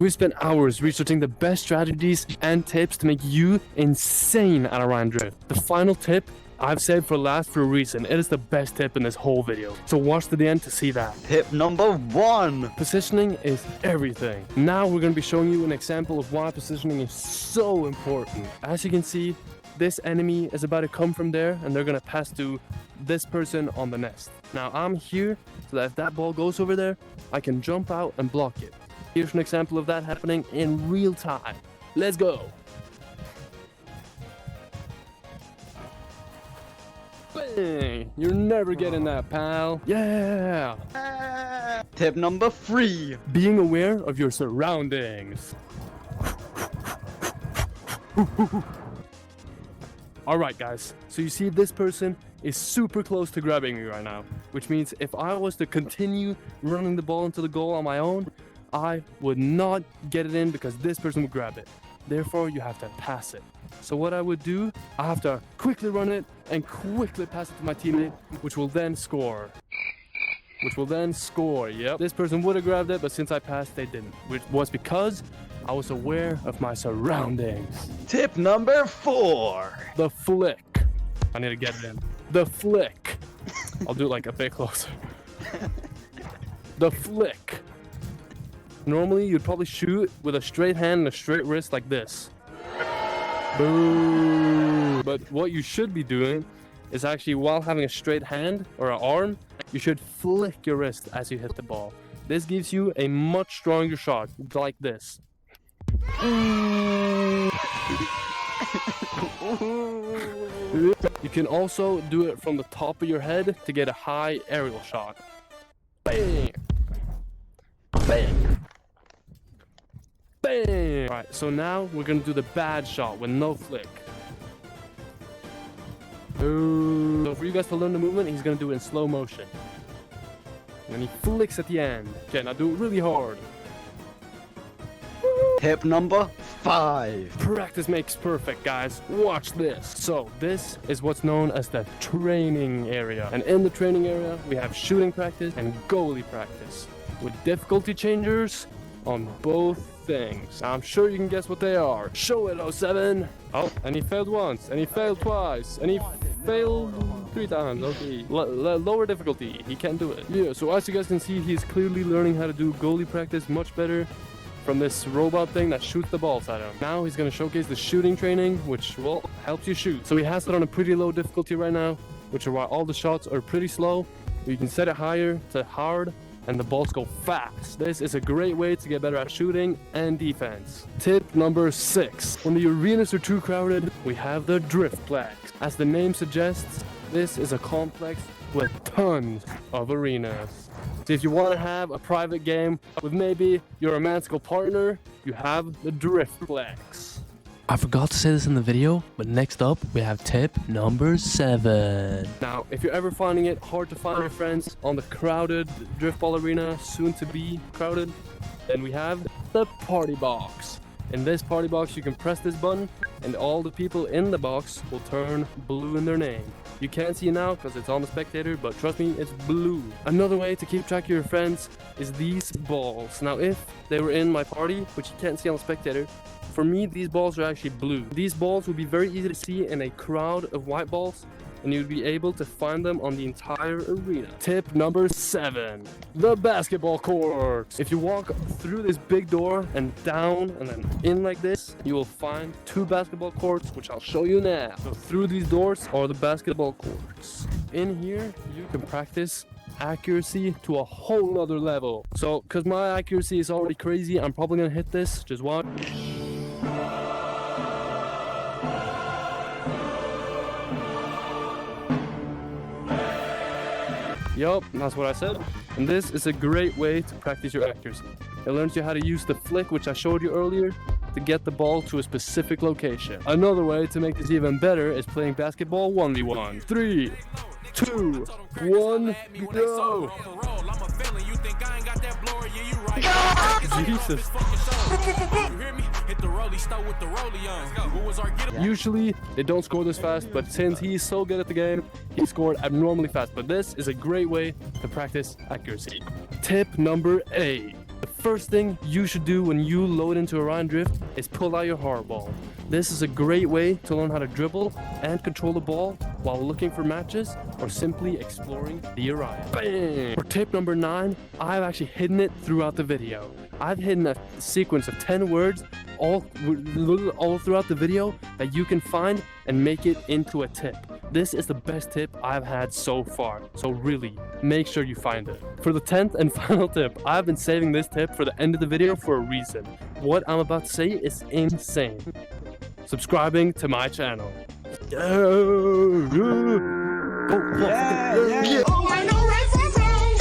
We spent hours researching the best strategies and tips to make you insane at Orion Drift. The final tip I've saved for last for a reason. It is the best tip in this whole video. So watch to the end to see that. Tip number 1. Positioning is everything. Now we're going to be showing you an example of why positioning is so important. As you can see, this enemy is about to come from there and they're going to pass to this person on the nest. Now I'm here so that if that ball goes over there, I can jump out and block it. Here's an example of that happening in real time. Let's go. Bang! You're never getting that, pal. Yeah! Tip number 3. Being aware of your surroundings. Alright guys, so you see this person is super close to grabbing me right now, which means if I was to continue running the ball into the goal on my own, I would not get it in because this person would grab it. Therefore, you have to pass it. So what I would do, I have to quickly run it and quickly pass it to my teammate, which will then score. Yep. This person would have grabbed it, but since I passed, they didn't. Which was because I was aware of my surroundings. Tip number 4. The flick. I need to get it in. The flick. I'll do it like a bit closer. The flick. Normally, you'd probably shoot with a straight hand and a straight wrist like this. Boom. But what you should be doing is actually, while having a straight hand or an arm, you should flick your wrist as you hit the ball. This gives you a much stronger shot, like this. You can also do it from the top of your head to get a high aerial shot. Bang! Bang! Bang! Alright, so now we're gonna do the bad shot with no flick. Ooh. So for you guys to learn the movement, he's gonna do it in slow motion. And then he flicks at the end. Okay, now do it really hard. Tip number 5. Practice makes perfect, guys. Watch this. So this is what's known as the training area. And in the training area, we have shooting practice and goalie practice, with difficulty changers on both things. Now, I'm sure you can guess what they are. Show it, 07. Oh, and he failed once, and he failed twice, and he failed 3 times. Okay, lower difficulty. He can't do it. Yeah, so as you guys can see, he's clearly learning how to do goalie practice much better from this robot thing that shoots the balls at him. Now he's going to showcase the shooting training, which, well, helps you shoot. So he has it on a pretty low difficulty right now, which is why all the shots are pretty slow. You can set it higher to hard, and the balls go fast. This is a great way to get better at shooting and defense. Tip number 6. When the arenas are too crowded, we have the Driftplex. As the name suggests, this is a complex with tons of arenas. So if you want to have a private game with maybe your romantical partner, you have the Driftplex. I forgot to say this in the video, but next up we have tip number 7. Now, if you're ever finding it hard to find your friends on the crowded driftball arena, soon to be crowded, then we have the party box. In this party box, you can press this button and all the people in the box will turn blue in their name. You can't see it now because it's on the spectator, but trust me, it's blue. Another way to keep track of your friends is these balls. Now, if they were in my party, which you can't see on the spectator, for me, these balls are actually blue. These balls would be very easy to see in a crowd of white balls, and you'd be able to find them on the entire arena. Tip number 7, the basketball court. If you walk through this big door and down and then in like this, you will find 2 basketball courts, which I'll show you now. So through these doors are the basketball courts. In here, you can practice accuracy to a whole nother level. So, because my accuracy is already crazy, I'm probably gonna hit this. Just watch. Yup, that's what I said. And this is a great way to practice your accuracy. It learns you how to use the flick, which I showed you earlier, to get the ball to a specific location. Another way to make this even better is playing basketball 1v1. 3, 2, 1, go! Jesus. Usually they don't score this fast, but since he's so good at the game, he scored abnormally fast. But this is a great way to practice accuracy. Tip number 8. The first thing you should do when you load into Orion Drift is pull out your hardball. This is a great way to learn how to dribble and control the ball while looking for matches or simply exploring the Orion. Bang! For tip number 9, I've actually hidden it throughout the video. I've hidden a sequence of 10 words all throughout the video that you can find and make it into a tip. This is the best tip I've had so far, so really, make sure you find it. For the 10th and final tip, I've been saving this tip for the end of the video for a reason. What I'm about to say is insane. Subscribing to my channel. Yeah. Oh my God.